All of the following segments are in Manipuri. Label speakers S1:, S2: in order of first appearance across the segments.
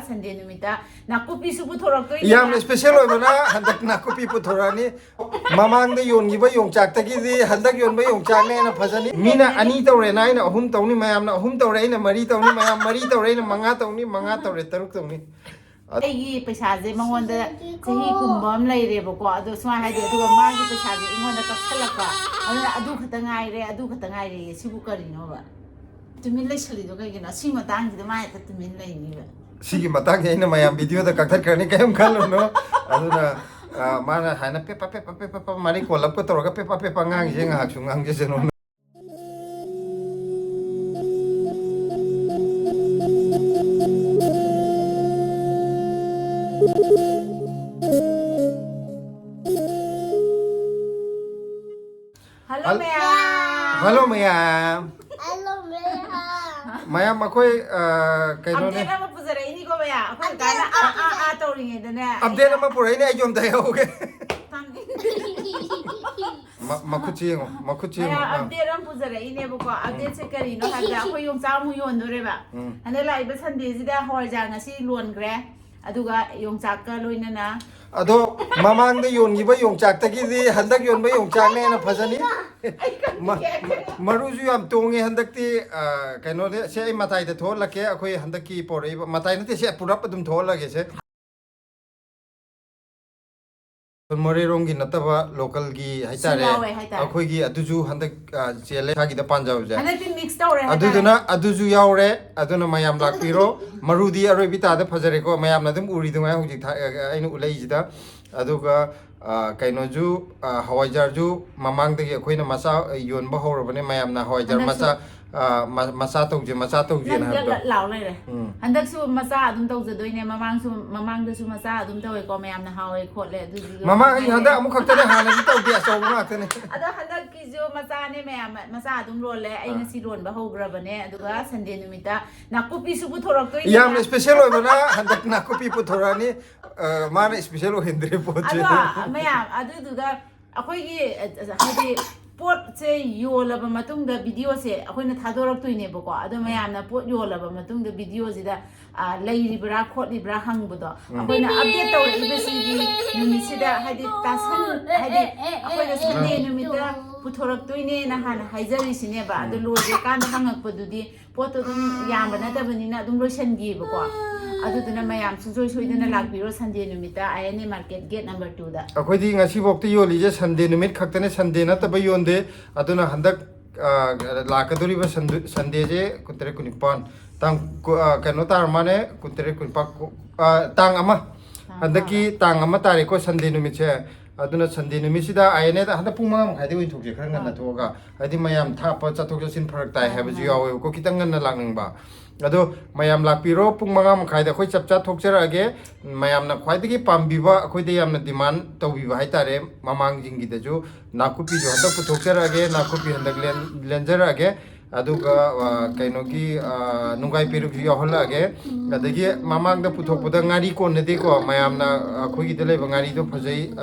S1: Sunday numita nakupi su puthorok to
S2: yam special oibana handak nakupi puthorani mamang de yon giba yong chak taki di handak yon ba yong chak ne na phajani mina ani tawre na ina ahum tawni mayam na ahum tawre ina mari tawni mayam mari tawre ina manga tawre taruk tawni
S1: ai paisa je mangonda chahi kumbam laire bako ado sma ha de aduga magi paisa je ingonda kapsalaka adu khatangai re sibu karino ba tumin lai sali do kai na sima tang ji ma ta tumin lai ni ba
S2: sigi matang ina mayam video da kakthar karni kayam khalo no aduna mana hana pepa mari kolap ko toroga pepa ngang je ngak su ngang je seno Hello Maya. Maya makoi kaino ne.
S1: Update nama puzara ini ko Maya. Akoi kana tauringe dane.
S2: Update nama purai ne ajom tayo okay. Makuchi
S1: Maya update nama puzara ini buko update se kari no hada akoi yung samu yon dore ba. Ane lai ba Sunday sida horja ngasi luon gre. Aduga yung chakka loina na.
S2: Ado mamang de yon giba yong chak taki di handak yon ba yong chak ne na phajani maru ju am tonge handakti kaino de se ai matai de thol lake akoi handaki porei matai nate se purap adum thol lage se Mori rongi nataba local gi haitare akoi gi aduju handak chele thagi da panjab ja
S1: handak mix tawre
S2: aduju yaure aduna mayam lakpiro marudi aroi bita da phajare ko mayam na dum uri dunga hujik ainu ulai jida aduga kaino ju hawaijar ju mamang de akoi na masa yon ba horobane mayam na hawaijar masa tawje na ha
S1: law lai re handak su masa adum tawje doine mamang da su masa adum tawe ko mayam na hawe khot le adu
S2: mama ai handak amu khakta de hana ji tawde aso ma khane
S1: ado handak ki ju masa ne mayam masa adum ro le ai ngasi ron ba hogra bane aduga Sunday numita nakupi su puthorok to
S2: yam special oibana handak nakupi puthorani mana special hindre poche
S1: ado mayam adu duga akoi gi hadi pot se yolaba matungda video se akoina thadorak toine bako ado mayamna pot yolaba matungda video sida lairibra khotlibra hangbudo akoina update tawre ibesi numisida hadi tasan hadi akoina Sunday numita putorak toine na hana haijari sine ba ado loje kan hangakpadudi pot dum yamba na tabanina dum lotion gi bako aduduna mayam sujoi soidana lakbiro Sunday numita ayane market gate number 2 da
S2: akoi di ngasi bokti yoli je Sunday numit khaktane Sunday na taba yonde aduna handak lakaduri ba Sunday je kutre kunipan tang kano tar mane kutre kunipak tang ama handaki tang ama tare ko Sunday numit che aduna Sunday numit sida ayane da handa pumam haide win thokje khar ngan na thoga adi mayam thapa chathok sin pharak tai ha baju yawe ko kitang ngan na lakning ba ado mayam lakpiro pung mangam khaida khoi chapcha thokchara age mayam na khwai dagi pambiba khoi de yamna demand tawbiba haitare mamang jingi de jo nakupi jo handa puthokchara age nakupi handak lenjara age aduga kaino gi nungai peru gi yohla age adagi mamang da puthok puda ngari ko ne de ko mayam na khoi gi de le ngari do phajai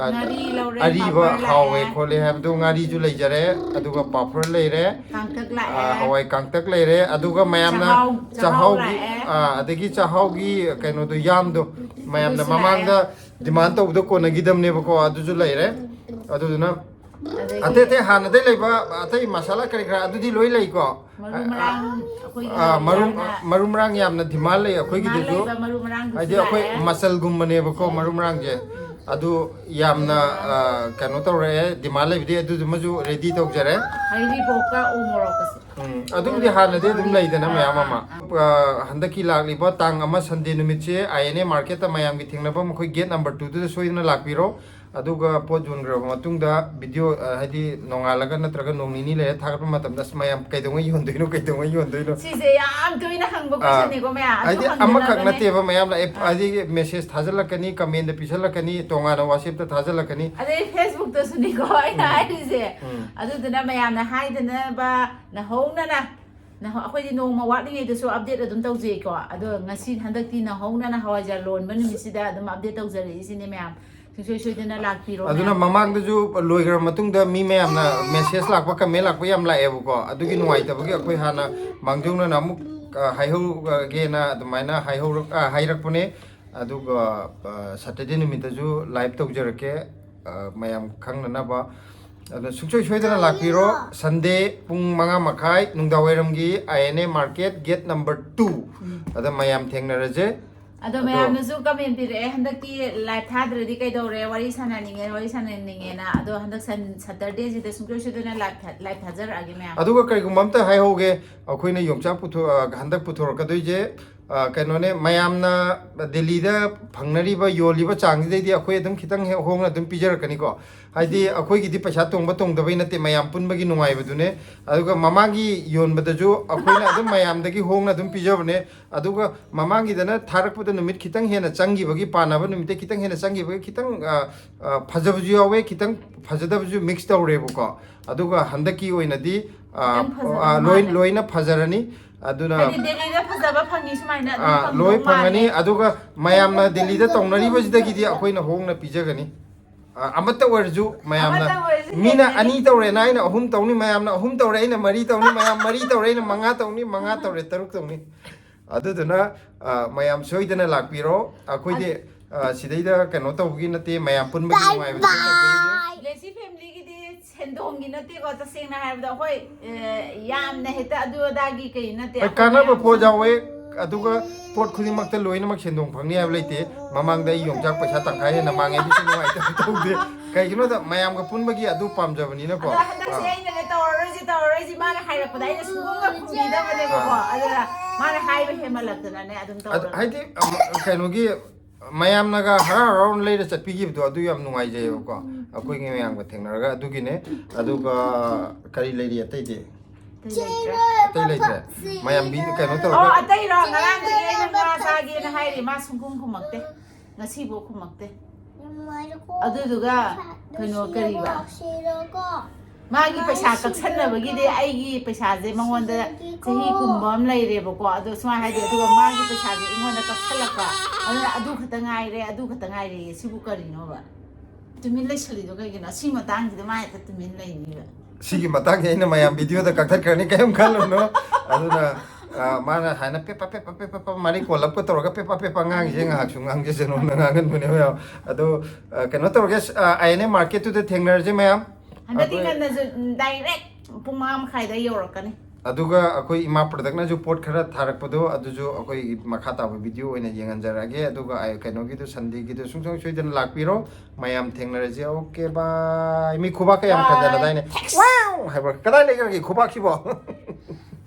S2: ari ba hawe khole have do ngari ju leijare aduga papur leire
S1: kangtak la
S2: hawai kangtak leire aduga mayam na chahau gi adagi chahau gi kaino do yam do mayam na mamang da demand to do ko na gidam ne ba ko adu ju leire adu na ate hana de leiba ate masala kari kra adu di loi lei ko marumrang yamna dhimal lei akoi gi de jo ade akoi masal gum mane ba ko marumrang je adu yamna kano tawre dhimal lei de adu maju ready tok jare
S1: hairi boka umorokas
S2: adum di hana de dum lei dana mayam ama handaki lagli ba tang ama Sunday numit che ayane market ta mayam gi thingna ba mkhoi gate number 2 de soidna lakpiro aduga pot jungra matungda video hadi nongalaga natraga nongini le thakpa matam das mayam kaidonga yondoino
S1: sise yam toina hangbo question ni ko maya
S2: adi amakak nate ba mayam la adi message thajalakani comment da pisalakani tongana whatsapp ta thajalakani
S1: adi Facebook ta suni ko ai se adu dana mayam na haidana ba na hongna na akhoi di nong ma watli de so update adum tawje ko adu ngasi handakti na hongna na hawaja loan ban misida adum update tawjare isine mayam
S2: aduna mamang ju loigra matung da mi me amna message lakpa ka me lakpa yam la ebu ko adugi nuai ta bagi akoi hana mangjung na namuk ꯍꯥꯏꯍꯧꯒꯦꯅ ꯑꯗꯨꯃꯥꯏꯅ ꯍꯥꯏꯔꯛꯄꯅꯦ ꯑꯗꯨꯒ ꯁꯇꯔꯗꯦ ꯅꯨꯃꯤꯠꯇꯁꯨ ꯂꯥꯏꯚ ꯇꯧꯖꯔꯛꯀꯦ ꯃꯌꯥꯝ ꯈꯪꯅꯅꯕ ꯑꯗꯣ ꯁꯨꯡꯁꯣꯏ ꯁꯣꯏꯗꯅ ꯂꯥꯛꯄꯤꯔꯣ ꯁꯟꯗꯦ ꯄꯨꯡ 5:30 ꯅꯨꯡꯗꯥꯡꯋꯥꯏꯔꯝꯒꯤ INA ꯃꯥꯔꯀꯦꯠ ꯒꯦꯠ ꯅꯝꯕꯔ 2 ꯑꯗ ꯃꯌꯥꯝ ꯊꯦꯡꯅꯔꯁꯦ
S1: ꯑꯗꯣ ꯃꯌꯥꯝꯅꯁꯨ ꯀꯃꯦꯟ ꯄꯤꯔꯛꯑꯦ ꯍꯟꯗꯛꯇꯤ ꯂꯥꯏꯚ ꯊꯥꯗ꯭ꯔꯗꯤ ꯀꯩꯗꯧꯔꯦ ꯋꯥꯔꯤ ꯁꯥꯟꯅꯅꯤꯡꯉꯦꯅ ꯑꯗꯣ ꯍꯟꯗꯛ ꯁꯇꯔꯗꯦꯁꯤꯗ ꯁꯨꯡꯁꯣꯏ ꯁꯣꯏꯗꯅ ꯂꯥꯏꯚ ꯊꯥꯖꯔꯛꯑꯒꯦ ꯃꯌꯥꯝ
S2: ꯑꯗꯨꯒ ꯀꯔꯤꯒꯨꯝꯕ ꯑꯝꯇ ꯍꯥꯏꯍꯧꯒꯦ ꯑꯩꯈꯣꯏꯅ ꯌꯣꯡꯆꯥꯛ ꯍꯟꯗꯛ ꯄꯨꯊꯣꯔꯛꯀꯗꯣꯏꯁꯦ ꯀꯩꯅꯣꯅꯦ ꯃꯌꯥꯝꯅ ꯗꯦꯜꯂꯤꯗ ꯐꯪꯅꯔꯤꯕ ꯌꯣꯜꯂꯤꯕ ꯆꯥꯡꯁꯤꯗꯩꯗꯤ ꯑꯩꯈꯣꯏ ꯑꯗꯨꯝ ꯈꯤꯇꯪ ꯍꯣꯡꯅ ꯑꯗꯨꯝ ꯄꯤꯖꯔꯛꯀꯅꯤꯀோ ꯍꯥꯏꯗꯤ ꯑꯩꯈꯣꯏꯒꯤꯗꯤ ꯄꯩꯁా ꯇꯣꯡꯕ ꯇꯣꯡꯗꯕꯩ ꯅꯠꯇꯦ ꯃꯌꯥꯝ ꯄꯨꯟꯕꯒꯤ ꯅꯨꯡꯉꯥꯏꯕꯗꯨꯅꯦ ꯑꯗꯨꯒ ꯃꯃꯥꯡꯒꯤ ꯌꯣꯟꯕꯗꯁꯨ ꯑꯩꯈꯣꯏꯅ ꯑꯗꯨꯝ ꯃꯌꯥꯝꯗꯒꯤ ꯍꯣꯡꯅ ꯑꯗꯨം ꯄꯤꯖꯕꯅꯦ ꯑꯗꯨꯒ ꯃꯃꯥꯡꯒꯤꯗꯅ ꯊꯥꯔꯛꯄꯗ ꯅꯨꯃꯤꯠ ꯈꯤꯇꯪ ꯍꯦꯟꯅ ꯆꯪꯈꯤꯕꯒꯤ ꯄꯥꯅꯕ ꯅꯨꯃꯤꯠꯇ ꯈꯤꯇꯪ ꯍꯦꯟꯅ ꯆꯪꯈꯤꯕꯒꯤ khitang ꯐꯖꯕꯁꯨ ꯌꯥꯎꯋꯦ khitang ꯐꯖꯗꯕꯁꯨ ꯃꯤꯛꯁ ꯇꯧꯔꯦꯕꯀꯣ ꯑꯗꯨꯒ ꯍꯟꯗꯛꯀꯤ ꯑꯣꯏꯅꯗꯤ ꯂꯣꯏꯅ ꯐꯖꯔꯅꯤ ꯑꯗꯨꯅ
S1: ꯗꯦꯜꯂꯤꯗ ꯐꯖꯕ ꯐꯪꯉꯤ ꯁꯨꯃꯥꯏꯅ
S2: ꯂꯣꯏ ꯐꯪꯒꯅꯤ ꯑꯗꯨꯒ ꯃꯌꯥꯝꯅ ꯗꯦꯜꯂꯤꯗ ꯇꯧꯅꯔꯤꯕꯁꯤꯗꯒꯤꯗꯤ ꯑꯩꯈꯣꯏꯅ ꯍꯣꯡꯅ ꯄꯤꯖꯒꯅꯤ ꯑꯃꯠꯇ ꯑꯣꯏꯔꯁꯨ ꯃꯌꯥꯝꯅ ꯃꯤꯅ 2 ꯇꯧꯔꯦꯅ ꯑꯩꯅ 3 ꯇꯧꯅꯤ ꯃꯌꯥꯝꯅ 3 ꯇꯧꯔꯦ ꯑꯩꯅ 4 तौनी मयाम 4 तौरे अꯩꯅ 5 तौनी 5 तौरे 6 तौनी अदुदुना मयाम सोइदना लाक्पिरो अखोइदे सिदैदा कनो तौबगी नते मयाम पुनबगी नुंगाइबदि
S1: लेसी फैमिली गिदि सेंदोंगी नते को तसेंगना हायबदा होय यामना हेता अदुदागी कै नते
S2: कानाबो पो जावे अदुगा पोट खुदिमक्ता लोइनमक सेंदों फंगनि हाब लेते ममांगदा योंजाक पैसा तंखाय हेना मांगे बिसु नुंगाइता तौदे कैगिनो दा मयाम गा पुनबगी अदु पामजबनिना को
S1: हंदकसे आइना तौररोजि माना हायरपदा आइना सुगुंगा खुंगिदबने को अदरा माना हायबे हेमलक्तनाने अदुम तौर
S2: हाइदि कैनोगी मयामनागा हरा राउंड लेरे चटपिगिबदो अदु याम नुंगाइजेबको अखोइगे मयामगा थेंगनरगा अदुगिने अदुगा करी लेरि अतैदि अतै लेत्रे मयाम बि कैनो तौरगा
S1: अतै रा ngaraंदगी आइना ngara सागेना हायरि मा सुंगुम खुमक्ते ngasibo खुमक्ते अदुदुगा कैनो करिबा मागी पैसा कक्सन्नबगी दे आइगी पैसा जे मंगोंदा चही कुंबम लैरेबको अदु सुमा हाइदे अदुगा मागी पैसा जे इंगोंदा कक्सलक्का अदु खता ngaire सिबु करिनोबा तुमिन लैसलिदो कइगिना सि मतांगदिदा मायता तुमिन लैनिबा
S2: सिगी मतांग हैना मयाम वीडियो दा कक्थर करनी कयम खलनो अदुना माना हाना पेपा मारी कोलप को तोरगा Peppa ngang je ngak su ngang je seno ngangan bune ya ado kano torga INA market to the thengnar je mayam
S1: हंदती गन्ना जो डायरेक्ट पुमाम खाइदा योरकनी
S2: अदुगा अखोई इमा प्रोडक्ट ना जो पोट खरा थारकपदो अदुजो अखोई मखाता वीडियो ओइना येंगनजरागे अदुगा आय कैनोगी तो संडे की तो सुंग सोइदन लाक्पिरो मयाम थेंगनरजे ओके बाय मी खुबा कयम खदला दाइने वाव हाइबर कदाइ लेगरगी खुबा खिबो